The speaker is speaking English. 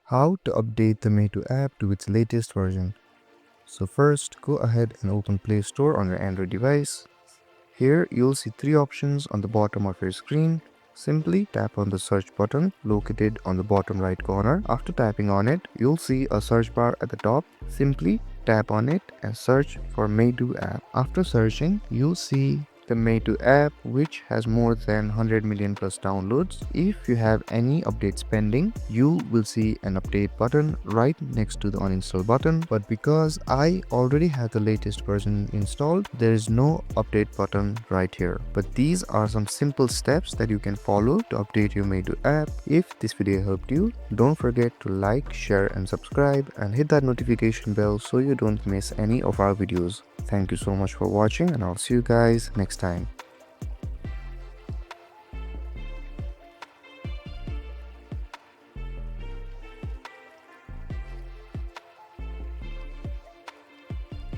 How to update the Meitu app to its latest version. So first, go ahead and open Play Store on your Android device. Here, you'll see three options on the bottom of your screen. Simply tap on the search button located on the bottom right corner. After tapping on it, you'll see a search bar at the top. Simply tap on it and search for Meitu app. After searching, you'll see the Meitu app, which has more than 100 million plus downloads. If you have any updates pending, you will see an update button right next to the uninstall button. But because I already have the latest version installed, there is no update button right here. But these are some simple steps that you can follow to update your Meitu app. If this video helped you, don't forget to like, share and subscribe, and hit that notification bell so you don't miss any of our videos. Thank you so much for watching, and I'll see you guys next time.